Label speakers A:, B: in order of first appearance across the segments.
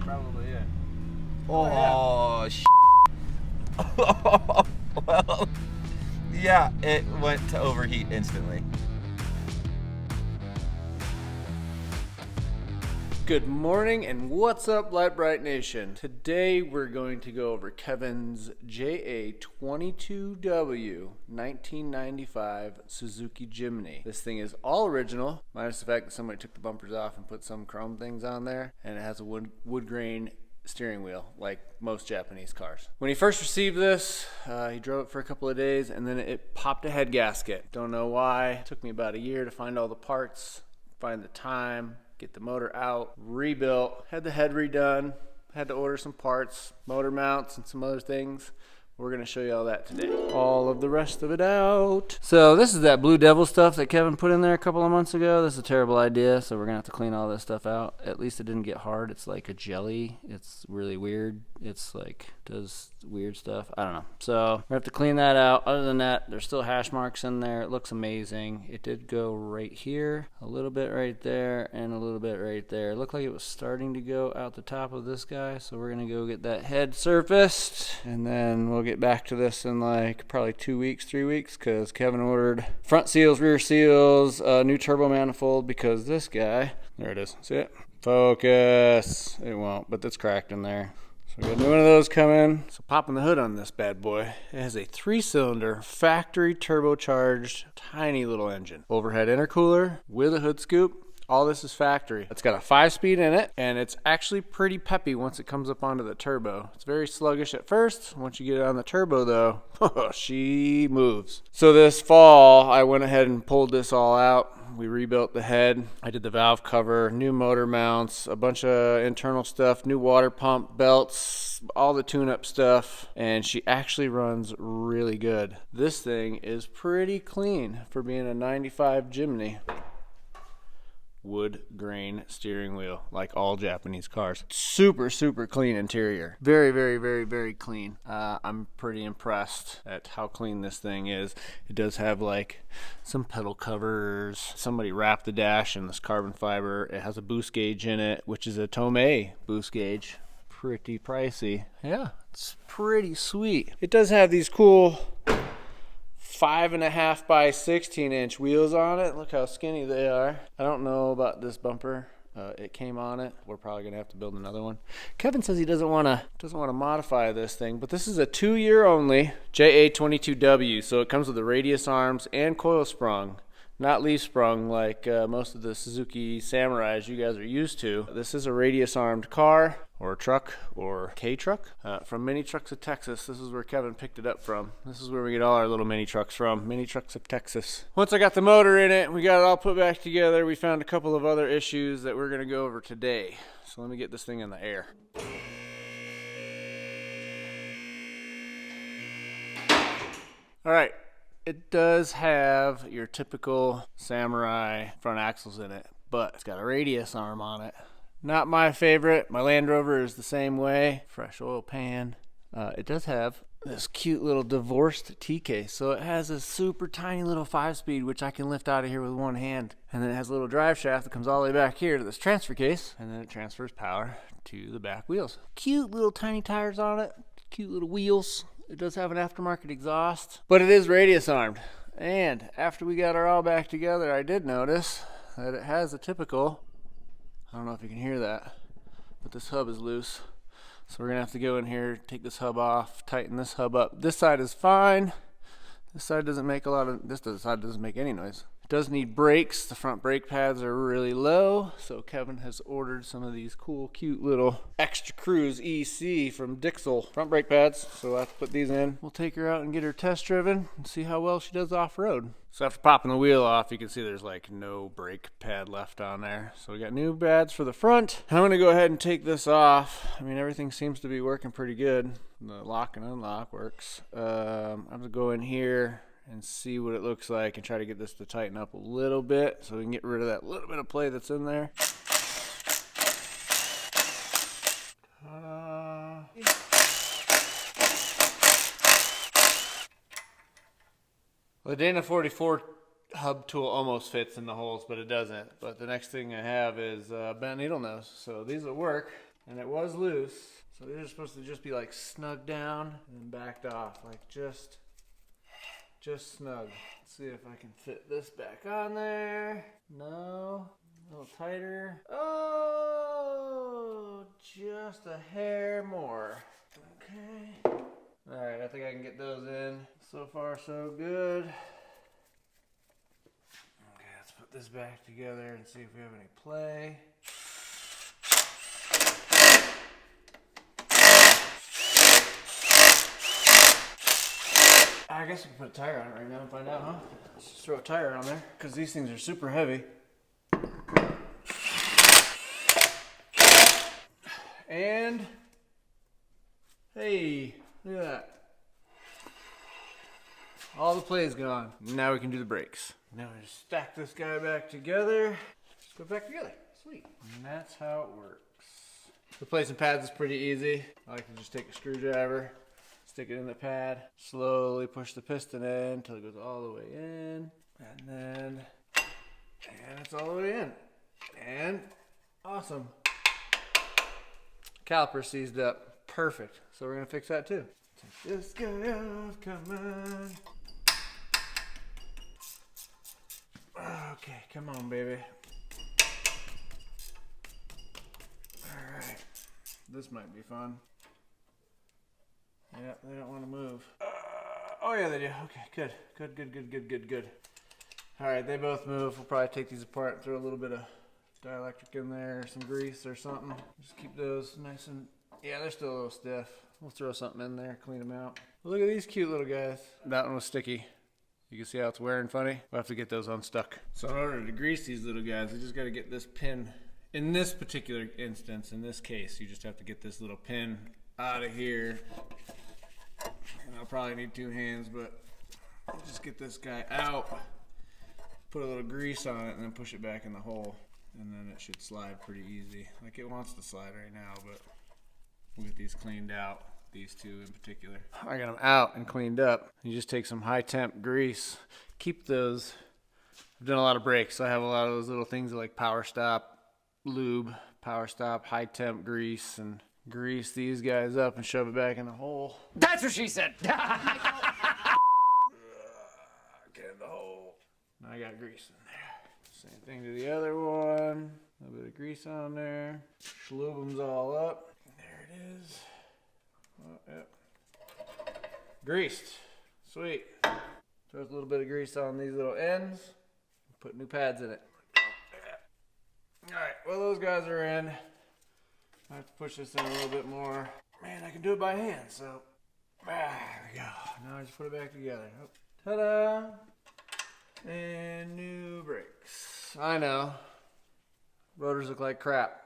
A: Probably, yeah.
B: Oh, well, yeah, it went to overheat instantly.
A: Good morning and what's up, Lite Brite Nation? Today we're going to go over Kevin's JA22W 1995 Suzuki Jimny. This thing is all original, minus the fact that somebody took the bumpers off and put some chrome things on there, and it has a wood grain steering wheel like most Japanese cars. When he first received this, he drove it for a couple of days and then it popped a head gasket. Don't know why. It took me about a year to find all the parts, find the time, get the motor out, rebuilt, had the head redone, had to order some parts, motor mounts, and some other things. We're going to show you all that today. All of the rest of it out. So this is that Blue Devil stuff that Kevin put in there a couple of months ago. This is a terrible idea, so we're going to have to clean all this stuff out. At least it didn't get hard. It's like a jelly. It's really weird. It's like, does weird stuff. I don't know. So we have to clean that out. Other than that, there's still hash marks in there. It looks amazing. It did go right here, a little bit right there, and a little bit right there. It looked like it was starting to go out the top of this guy, so we're going to go get that head surfaced, and then we'll get back to this in like probably 2 weeks, 3 weeks, because Kevin ordered front seals, rear seals, a new turbo manifold, because this guy, there it is, see it? Focus. It won't, but it's cracked in there. So we got a new one of those coming. So popping the hood on this bad boy, it has a 3-cylinder factory turbocharged tiny little engine. Overhead intercooler with a hood scoop. All this is factory. It's got a 5-speed in it, and it's actually pretty peppy once it comes up onto the turbo. It's very sluggish at first. Once you get it on the turbo, though, she moves. So this fall, I went ahead and pulled this all out. We rebuilt the head. I did the valve cover, new motor mounts, a bunch of internal stuff, new water pump, belts, all the tune-up stuff, and she actually runs really good. This thing is pretty clean for being a 95 Jimny. Wood grain steering wheel, like all Japanese cars. Super clean interior. Very clean. I'm pretty impressed at how clean this thing is. It does have like some pedal covers. Somebody wrapped the dash in this carbon fiber. It has a boost gauge in it, which is a Tomei boost gauge. Pretty pricey. Yeah, it's pretty sweet. It does have these cool 5.5 by 16-inch wheels on it. Look how skinny they are. I don't know about this bumper. It came on it. We're probably gonna have to build another one. Kevin says he doesn't want to modify this thing, but this is a 2-year only JA22W, so it comes with the radius arms and coil sprung, not leaf sprung like most of the Suzuki Samurais you guys are used to. This is a radius armed car, or truck, or K-truck. From Mini Trucks of Texas. This is where Kevin picked it up from. This is where we get all our little mini trucks from. Mini Trucks of Texas. Once I got the motor in it, we got it all put back together. We found a couple of other issues that we're gonna go over today. So let me get this thing in the air. All right. It does have your typical Samurai front axles in it, but it's got a radius arm on it. Not my favorite. My Land Rover is the same way. Fresh oil pan. It does have this cute little divorced T-case. So it has a super tiny little 5-speed, which I can lift out of here with one hand. And then it has a little drive shaft that comes all the way back here to this transfer case. And then it transfers power to the back wheels. Cute little tiny tires on it. Cute little wheels. It does have an aftermarket exhaust, but it is radius armed. And after we got her all back together, I did notice that it has a typical, I don't know if you can hear that, but this hub is loose. So we're gonna have to go in here, take this hub off, tighten this hub up. This side is fine. This side doesn't make this side doesn't make any noise. It does need brakes. The front brake pads are really low, so Kevin has ordered some of these cool, cute little Extra Cruise EC from Dixel front brake pads. So we'll have to put these in. We'll take her out and get her test driven and see how well she does off-road. So after popping the wheel off, you can see there's like no brake pad left on there. So we got new pads for the front. I'm gonna go ahead and take this off. I mean, everything seems to be working pretty good. The lock and unlock works. I'm gonna go in here and see what it looks like and try to get this to tighten up a little bit so we can get rid of that little bit of play that's in there. The Dana 44 hub tool almost fits in the holes, but it doesn't. But the next thing I have is bent needle nose. So these will work. and it was loose. So these are supposed to just be like snug down and backed off, like just snug. Let's see if I can fit this back on there. No, a little tighter. Oh, just a hair more. Okay. All right, I think I can get those in. So far, so good. Okay, let's put this back together and see if we have any play. I guess we can put a tire on it right now and find out, huh? Let's just throw a tire on there, because these things are super heavy. And, hey, look at that. All the play's gone. Now we can do the brakes. Now we just stack this guy back together. Just go back together. Sweet. And that's how it works. Replacing pads is pretty easy. I like to just take a screwdriver, stick it in the pad, slowly push the piston in until it goes all the way in, and it's all the way in. And awesome. Caliper seized up. Perfect. So we're gonna fix that too. Take this guy off, come on. Okay, come on, baby. All right. This might be fun. Yeah, they don't want to move. Oh yeah, they do. Okay, good. All right, they both move. We'll probably take these apart and throw a little bit of dielectric in there, some grease or something. Just keep those nice and, yeah, they're still a little stiff. We'll throw something in there, clean them out. Look at these cute little guys. That one was sticky. You can see how it's wearing funny. We'll have to get those unstuck. So in order to grease these little guys, we just got to get this pin. In this particular instance, in this case, you just have to get this little pin out of here. And I'll probably need 2 hands, but just get this guy out, put a little grease on it, and then push it back in the hole. And then it should slide pretty easy. Like it wants to slide right now, but we'll get these cleaned out. These two in particular. I got them out and cleaned up. You just take some high temp grease. Keep those. I've done a lot of brakes, so I have a lot of those little things like power stop, lube, power stop, high temp grease, and grease these guys up and shove it back in the hole.
C: That's what she said.
A: Get in the hole. Now I got grease in there. Same thing to the other one. A little bit of grease on there. Schlub them all up. There it is. Oh, yep. Greased. Sweet. Throw a little bit of grease on these little ends. Put new pads in it. Alright, well those guys are in. I have to push this in a little bit more. Man, I can do it by hand, so there we go. Now I just put it back together. Oh, ta-da! And new brakes. I know. Rotors look like crap.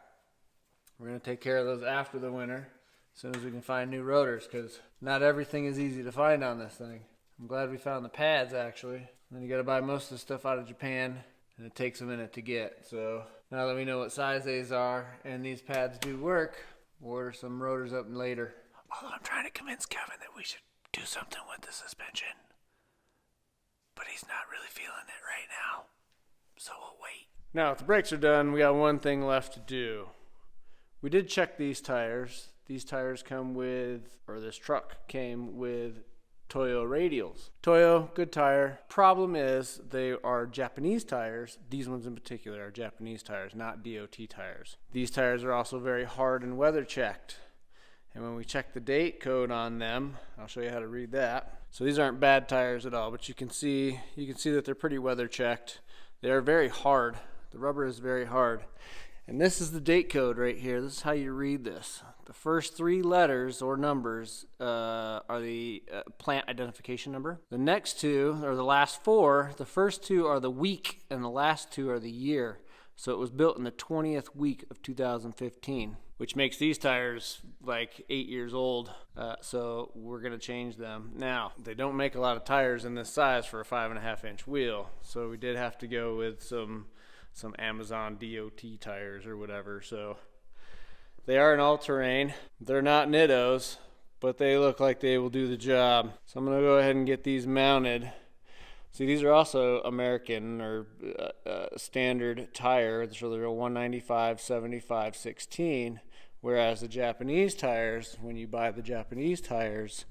A: We're going to take care of those after the winter. As soon as we can find new rotors, because not everything is easy to find on this thing. I'm glad we found the pads, actually. And then you got to buy most of the stuff out of Japan, and it takes a minute to get. So now that we know what size these are, and these pads do work, we'll order some rotors up later. Although I'm trying to convince Kevin that we should do something with the suspension. But he's not really feeling it right now. So we'll wait. Now, if the brakes are done, we got one thing left to do. We did check these tires. These tires come with, or this truck came with Toyo radials. Toyo, good tire. Problem is they are Japanese tires. These ones in particular are Japanese tires, not DOT tires. These tires are also very hard and weather checked. And when we check the date code on them, I'll show you how to read that. So these aren't bad tires at all, but you can see that they're pretty weather checked. They are very hard. The rubber is very hard. And this is the date code right here. This is how you read this. The first 3 letters or numbers are the plant identification number. The next 2, or the last 4, the first 2 are the week and the last 2 are the year. So it was built in the 20th week of 2015, which makes these tires like 8 years old. So we're going to change them. Now, they don't make a lot of tires in this size for a 5.5-inch wheel. So we did have to go with some Amazon DOT tires or whatever. So they are an all-terrain. They're not Nittos, but they look like they will do the job. So I'm going to go ahead and get these mounted. See, these are also American or standard tire. So they're a 195/75/16, Whereas the Japanese tires, when you buy the Japanese tires,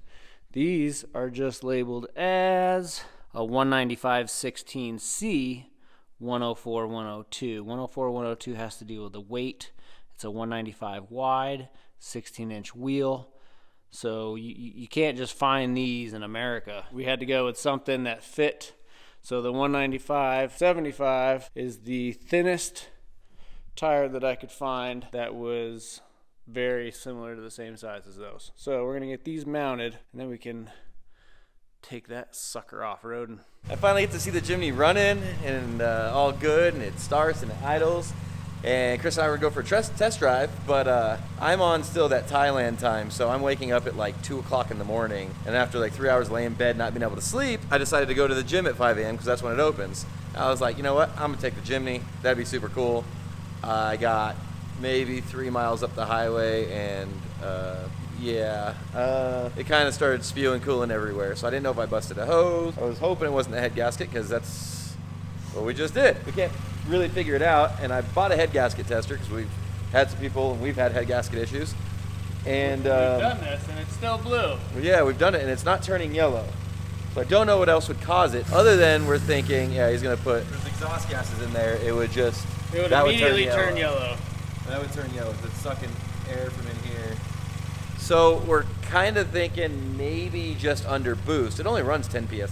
A: these are just labeled as a 195 16C 104 102. 104 102 has to deal with the weight. It's a 195 wide, 16-inch wheel. So you can't just find these in America. We had to go with something that fit. So the 195 75 is the thinnest tire that I could find that was very similar to the same size as those. So we're gonna get these mounted, and then we can take that sucker off-roading.
B: I finally get to see the Jimny running and all good, and it starts and it idles. And Chris and I were going to go for a test drive, but I'm on still that Thailand time, so I'm waking up at like 2 o'clock in the morning. And after like 3 hours laying in bed, not being able to sleep, I decided to go to the gym at 5 a.m. because that's when it opens. I was like, you know what? I'm going to take the Jimny. That'd be super cool. I got maybe 3 miles up the highway, and it kind of started spewing coolant everywhere. So I didn't know if I busted a hose. I was hoping it wasn't the head gasket because that's what we just did. We can't really figure it out, and I bought a head gasket tester because we've had some people and we've had head gasket issues. And
A: we've done this, and it's still blue.
B: Yeah, we've done it, and it's not turning yellow. So I don't know what else would cause it, other than we're thinking, yeah, he's gonna put there's exhaust gases in there. It would
A: immediately turn yellow.
B: That would turn yellow. It's sucking air from in here. So we're kind of thinking maybe just under boost. It only runs 10 psi.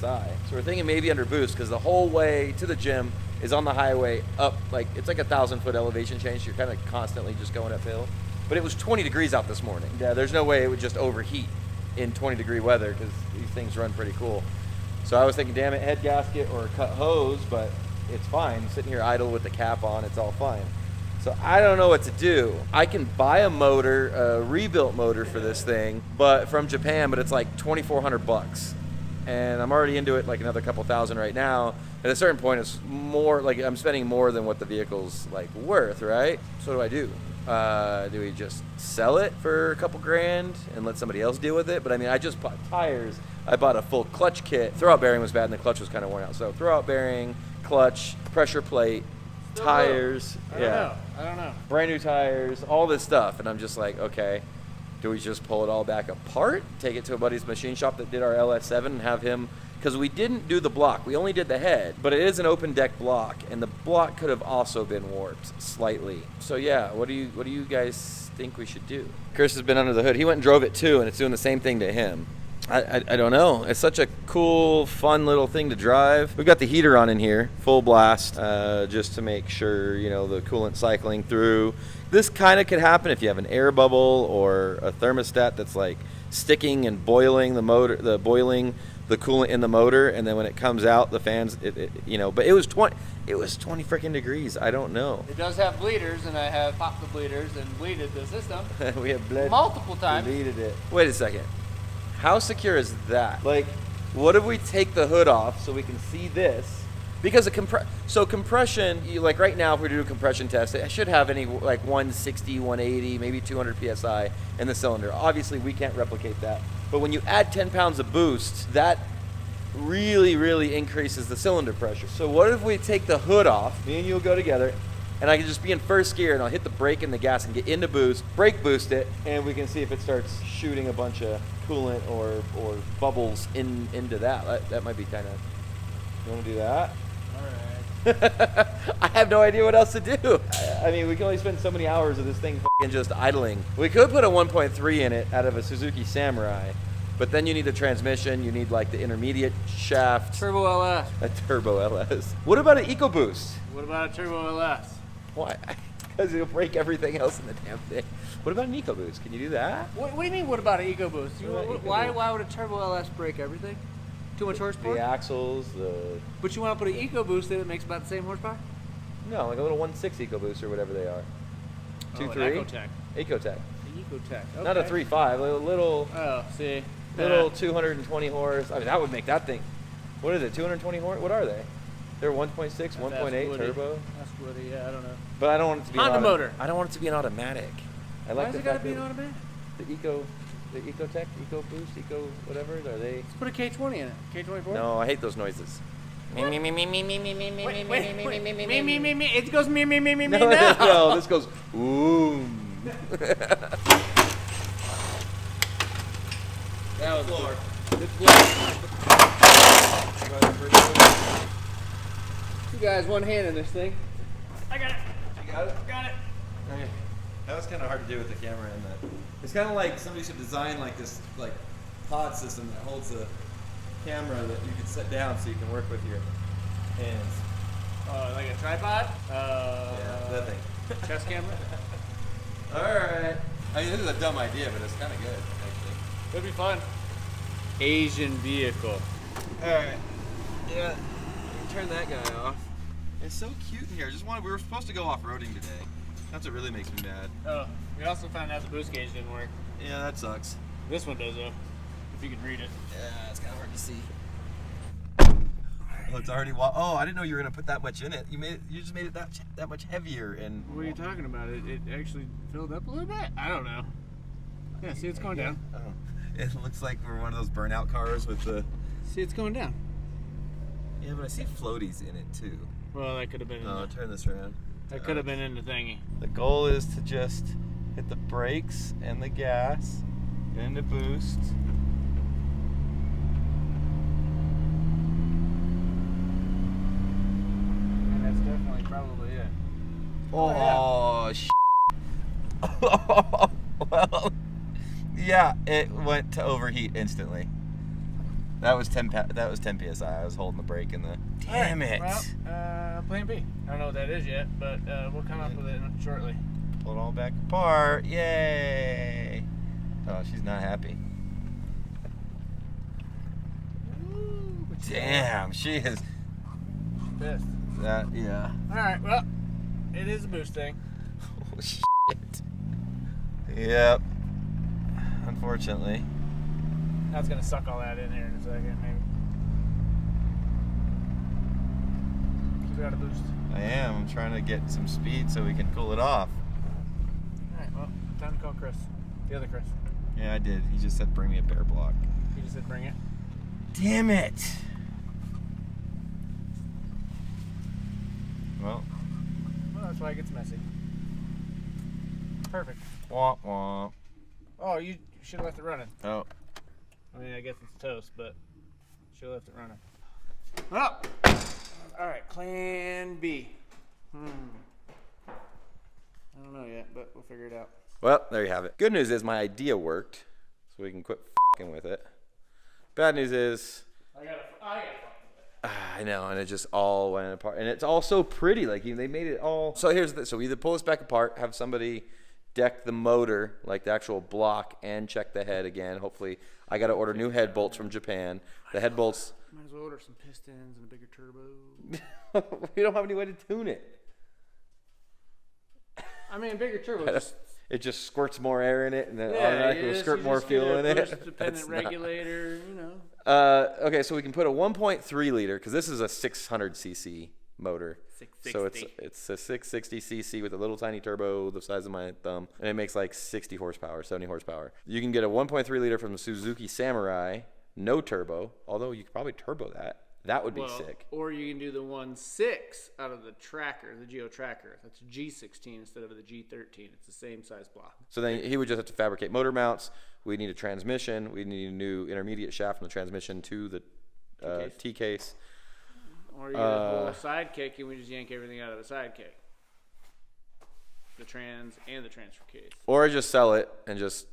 B: So we're thinking maybe under boost because the whole way to the gym is on the highway up, like it's like 1,000-foot elevation change. So you're kind of constantly just going uphill. But it was 20 degrees out this morning. Yeah, there's no way it would just overheat in 20-degree weather because these things run pretty cool. So I was thinking, damn it, head gasket or cut hose, but it's fine. Sitting here idle with the cap on, it's all fine. So I don't know what to do. I can buy a motor, a rebuilt motor for this thing, but from Japan, but it's like $2,400. And I'm already into it like another couple thousand right now. At a certain point, it's more like I'm spending more than what the vehicle's like worth, right? So what do? Do we just sell it for a couple grand and let somebody else deal with it? But I mean, I just bought tires. I bought a full clutch kit. Throwout bearing was bad and the clutch was kind of worn out. So throwout bearing, clutch, pressure plate, tires.
A: I don't know.
B: Brand new tires, all this stuff. And I'm just like, okay, do we just pull it all back apart? Take it to a buddy's machine shop that did our LS7 and have him, because we didn't do the block. We only did the head, but it is an open deck block, and the block could have also been warped slightly. So yeah, what do you guys think we should do? Chris has been under the hood. He went and drove it too, and it's doing the same thing to him. I don't know. It's such a cool, fun little thing to drive. We've got the heater on in here, full blast, just to make sure, you know, the coolant cycling through. This kind of could happen if you have an air bubble or a thermostat that's like sticking and boiling the motor, boiling the coolant in the motor, and then when it comes out, the fans, but it was 20 freaking degrees. I don't know.
A: It does have bleeders, and I have popped the bleeders and bleeded the system.
B: We have bled
A: multiple times.
B: Bleeded it. Wait a second. How secure is that? Like, what if we take the hood off so we can see this? Because compression, like right now, if we do a compression test, it should have any like 160, 180, maybe 200 psi in the cylinder. Obviously, we can't replicate that. But when you add 10 pounds of boost, that really, really increases the cylinder pressure. So what if we take the hood off, me and you will go together, and I can just be in first gear, and I'll hit the brake and the gas and get into boost, brake boost it, and we can see if it starts shooting a bunch of coolant or bubbles into that. That might be kind of, you want to do that?
A: All right.
B: I have no idea what else to do. I mean, we can only spend so many hours of this thing just idling. We could put a 1.3 in it out of a Suzuki Samurai, but then you need the transmission, you need like the intermediate shaft.
A: Turbo LS.
B: A turbo LS. What about an EcoBoost?
A: What about a turbo LS?
B: Why? Because it'll break everything else in the damn thing. What about an EcoBoost? Can you do that?
A: What do you mean, what about an EcoBoost? Why would a turbo LS break everything? Too much horsepower?
B: The axles,
A: But you want to put an EcoBoost in that makes about the same horsepower?
B: No, like a little 1.6 EcoBoost or whatever they are. 2.3?
A: Ecotech.
B: Ecotech.
A: The Ecotech. Okay.
B: Not a 3.5, a little.
A: Oh, see.
B: Little 220 horse. I mean, that would make that thing. What is it? 220 horse? What are they? They're 1.6, 1.8 turbo.
A: That's Woody. Yeah, I don't know.
B: But I don't want it to be
A: Honda motor.
B: I don't want it to be an automatic. I like
A: Why has it got to be an automatic?
B: The Ecotech, EcoBoost, Eco whatever. Are they?
A: Let's put a K20 in it. K24.
B: No, I hate those noises.
A: Wait. It goes me
B: No,
A: now.
B: no, this goes boom.
A: That was
B: Floor.
A: good floor. Two guys, one hand in this thing.
B: I got it. You got it? Got it. Okay. That was kind of hard to do with the camera in that. It's kind of like somebody should design like this like pod system that holds a camera that you can set down so you can work with your hands.
A: Like a tripod?
B: Yeah, that thing.
A: Chest camera?
B: Alright. I mean, this is a dumb idea, but it's kind of good, actually.
A: It'd be fun. Asian vehicle.
B: Alright. Yeah. Turn that guy off. It's so cute in here. We were supposed to go off-roading today. That's what really makes me mad.
A: Oh, we also found out the boost gauge didn't work.
B: Yeah, that sucks.
A: This one does though, if you can read it.
B: Yeah, it's kind of hard to see. Oh, it's already. Oh, I didn't know you were gonna put that much in it. You just made it that much heavier. And
A: what are you talking about? It actually filled up a little bit. I don't know. Yeah, see, it's going down.
B: Oh, it looks like we're one of those burnout cars with the.
A: See, it's going down.
B: Yeah, but I see floaties in it too.
A: Well, that could have been.
B: Oh, turn this around.
A: That could have been in the thingy.
B: The goal is to just hit the brakes and the gas, get into boost.
A: And that's definitely probably it.
B: Oh, well, yeah, it went to overheat instantly. That was 10 psi. I was holding the brake in the. Damn it!
A: Well, plan B. I don't know what that is yet, but we'll come up with it shortly.
B: Pull it all back apart. Yay! Oh, she's not happy.
A: Ooh,
B: Damn, she is.
A: pissed.
B: Yeah.
A: All right. Well, it is a boost thing.
B: Oh shit. Yep. Unfortunately.
A: That's gonna suck all that in here in a second, maybe. We got a boost.
B: I am. I'm trying to get some speed so we can cool it off.
A: All right. Well, time to call Chris. The other Chris.
B: Yeah, I did. He just said bring me a bear block.
A: He just said bring it.
B: Damn it. Well,
A: that's why it gets messy. Perfect.
B: womp womp.
A: Oh, you should have left it running.
B: Oh.
A: I mean, I guess it's toast, but should have left it running. Well, all right, plan B. I don't know yet, but we'll figure it out.
B: Well, there you have it. Good news is my idea worked, so we can quit f***ing with it. Bad news is...
A: I gotta fuck with it.
B: I know, and it just all went apart. And it's all so pretty. Like, they made it all... So here's the... So we either pull this back apart, have somebody deck the motor, like the actual block, and check the head again. Hopefully, I got to order new head bolts from Japan. The head bolts...
A: Might as well order some pistons and a bigger turbo.
B: We don't have any way to tune it.
A: I mean, a bigger turbo.
B: It just squirts more air in it, and then automatically will squirt more fuel in it.
A: Dependent regulator, you know.
B: Okay, so we can put a 1.3 liter, because this is a 600 cc motor.
A: 660.
B: So it's a 660 cc with a little tiny turbo the size of my thumb, and it makes like 60 horsepower, 70 horsepower. You can get a 1.3 liter from the Suzuki Samurai, no turbo, although you could probably turbo that. That would be sick.
A: Or you can do the 1.6 out of the tracker, the Geo tracker. That's a G16 instead of the G13. It's the same size block.
B: So then he would just have to fabricate motor mounts. We need a transmission. We need a new intermediate shaft from the transmission to the T-case.
A: Or you get a whole sidekick and we just yank everything out of the sidekick. The trans and the transfer case.
B: Or I just sell it and just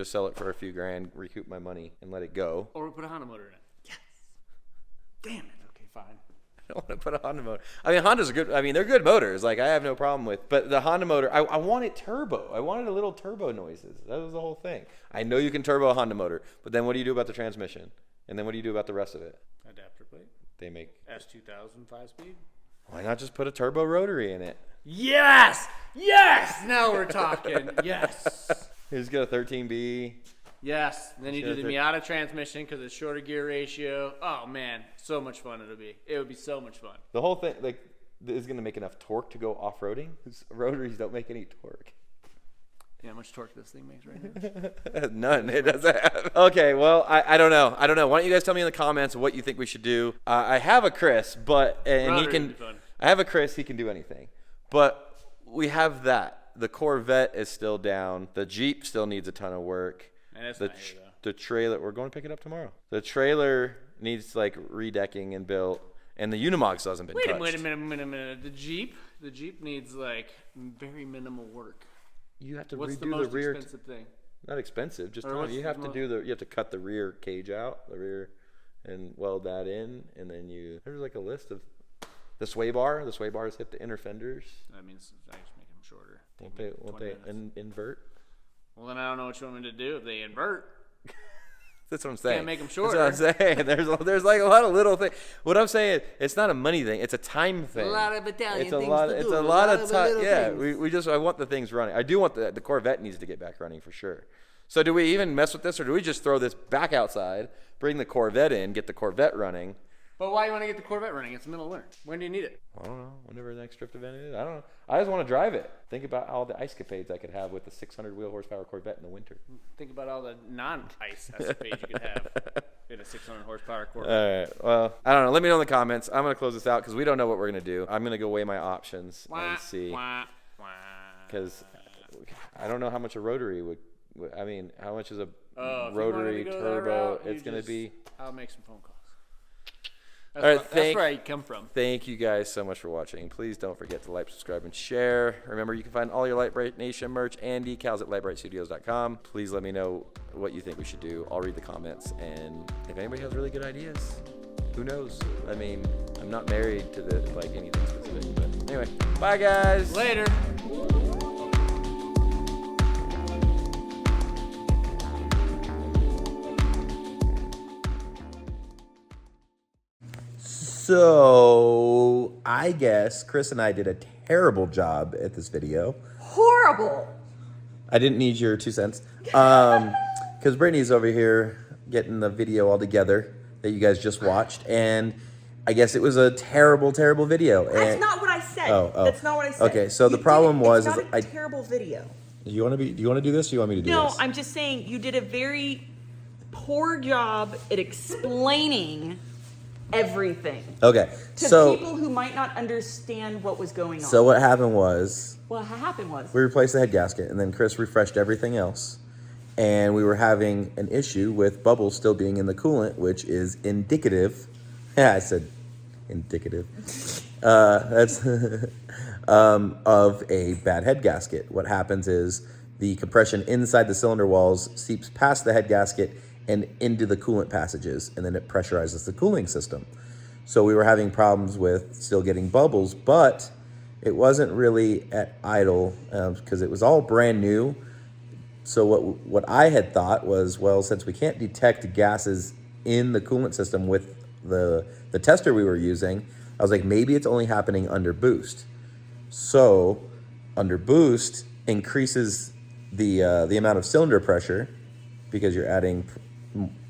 B: sell it for a few grand, recoup my money, and let it go.
A: Or we put a Honda motor in it. Yes. Damn it. Okay, fine.
B: I don't want to put a Honda motor. I mean, Hondas are good. I mean, they're good motors. Like, I have no problem with. But the Honda motor, I wanted turbo. I wanted a little turbo noises. That was the whole thing. I know you can turbo a Honda motor, but then what do you do about the transmission? And then what do you do about the rest of it?
A: Adapter plate.
B: They make
A: S2000 5-speed.
B: Why not just put a turbo rotary in it?
A: Yes! Yes! Now we're talking. Yes.
B: You just get a 13B.
A: Yes. And then you do the Miata transmission because it's shorter gear ratio. Oh, man. So much fun it'll be. It would be so much fun.
B: The whole thing, like, is going to make enough torque to go off-roading. Rotaries don't make any torque.
A: You know how much torque this thing makes right now?
B: None. It doesn't have. Okay, well, I don't know. I don't know. Why don't you guys tell me in the comments what you think we should do? I have a Chris, and he can. I have a Chris. He can do anything. But we have that. the Corvette is still down. The Jeep still needs a ton of work.
A: And it's not here, though.
B: The trailer, we're going to pick it up tomorrow. The trailer needs like redecking and built, and the Unimox hasn't been touched.
A: Wait a minute. The Jeep needs like very minimal work.
B: You have to
A: What's
B: redo
A: the most
B: rear.
A: expensive thing?
B: Not expensive, just you have to you have to cut the rear cage out, the rear, and weld that in, and then there's like a list of the sway bar. The sway bars hit the inner fenders.
A: That means I just make them shorter.
B: Won't they invert?
A: Well, then I don't know what you want me to do if they invert.
B: That's what I'm saying.
A: Can't make them shorter.
B: That's what I'm saying. There's like a lot of little things. What I'm saying, it's not a money thing. It's a time thing.
A: A lot of Italian
B: things to do. It's a lot of time. Yeah, I want the things running. I do want the Corvette needs to get back running for sure. So do we even mess with this, or do we just throw this back outside, bring the Corvette in, get the Corvette running?
A: But why do you want to get the Corvette running? It's the middle of winter. When do you need it?
B: I don't know. Whenever the next drift event is. I don't know. I just want to drive it. Think about all the ice capades I could have with the 600 wheel horsepower Corvette in the winter.
A: Think about all the non-ice escapades you could have in a 600 horsepower Corvette.
B: All right. Well, I don't know. Let me know in the comments. I'm going to close this out because we don't know what we're going to do. I'm going to go weigh my options and see. Because I don't know how much a rotary would. I mean, how much is a rotary turbo? It's going to be.
A: I'll make some phone calls.
B: That's
A: where I come from.
B: Thank you guys so much for watching. Please don't forget to like, subscribe, and share. Remember, you can find all your Lite Brite Nation merch and decals at LiteBriteStudios.com. Please let me know what you think we should do. I'll read the comments, and if anybody has really good ideas, who knows? I mean, I'm not married to anything specific, but anyway, bye guys.
A: Later.
C: So I guess Chris and I did a terrible job at this video.
D: Horrible.
C: I didn't need your 2 cents. Because Brittany's over here getting the video all together that you guys just watched. And I guess it was a terrible, terrible video.
D: That's not what I said.
C: Oh.
D: That's not what I said.
C: Okay, so the problem was...
D: It's not a terrible video.
C: Do you want to do this or you want me to do this?
D: No, I'm just saying you did a very poor job at explaining everything.
C: Okay,
D: to people who might not understand what was going on.
C: So what happened was...
D: What happened was...
C: We replaced the head gasket, and then Chris refreshed everything else. And we were having an issue with bubbles still being in the coolant, which is indicative... Yeah, I said indicative. That's of a bad head gasket. What happens is the compression inside the cylinder walls seeps past the head gasket and into the coolant passages, and then it pressurizes the cooling system. So we were having problems with still getting bubbles, but it wasn't really at idle because it was all brand new. So what I had thought was, well, since we can't detect gases in the coolant system with the tester we were using, I was like, maybe it's only happening under boost. So under boost increases the amount of cylinder pressure because you're adding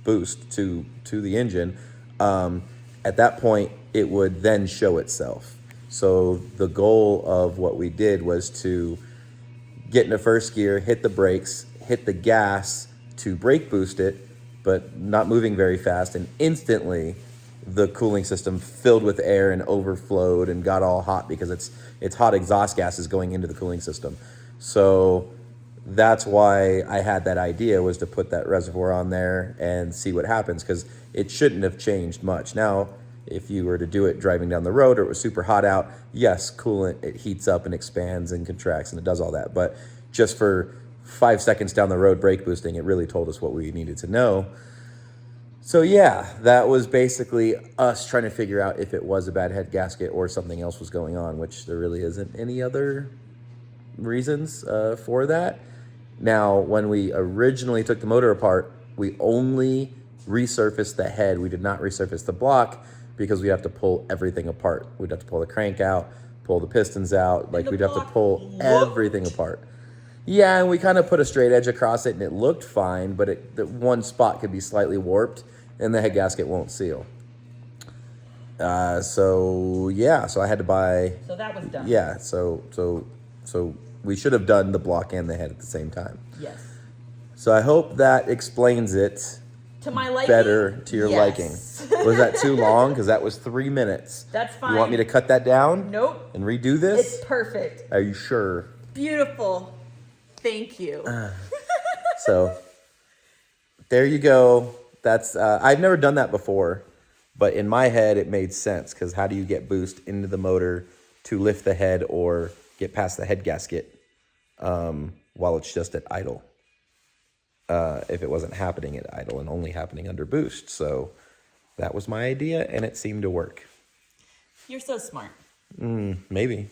C: boost to the engine. At that point, it would then show itself. So the goal of what we did was to get into first gear, hit the brakes, hit the gas to brake boost it, but not moving very fast, and instantly the cooling system filled with air and overflowed and got all hot because it's hot exhaust gases going into the cooling system. So that's why I had that idea, was to put that reservoir on there and see what happens, because it shouldn't have changed much. Now, if you were to do it driving down the road or it was super hot out, yes, coolant, it heats up and expands and contracts and it does all that. But just for 5 seconds down the road brake boosting, it really told us what we needed to know. So yeah, that was basically us trying to figure out if it was a bad head gasket or something else was going on, which there really isn't any other reasons for that. Now, when we originally took the motor apart, we only resurfaced the head. We did not resurface the block because we have to pull everything apart. We'd have to pull the crank out, pull the pistons out. Like, we'd have to pull everything apart. Yeah, and we kind of put a straight edge across it, and it looked fine, but the one spot could be slightly warped, and the head gasket won't seal. So I had to buy...
D: So that was done.
C: Yeah, so we should have done the block and the head at the same time.
D: Yes.
C: So I hope that explains it
D: to my liking.
C: Better to your liking. Was that too long? Because that was 3 minutes.
D: That's fine.
C: You want me to cut that down?
D: Nope.
C: And redo this?
D: It's perfect.
C: Are you sure?
D: Beautiful. Thank you.
C: So there you go. That's I've never done that before, but in my head it made sense because how do you get boost into the motor to lift the head or get past the head gasket while it's just at idle? If it wasn't happening at idle and only happening under boost. So that was my idea, and it seemed to work.
D: You're so smart.
C: Maybe.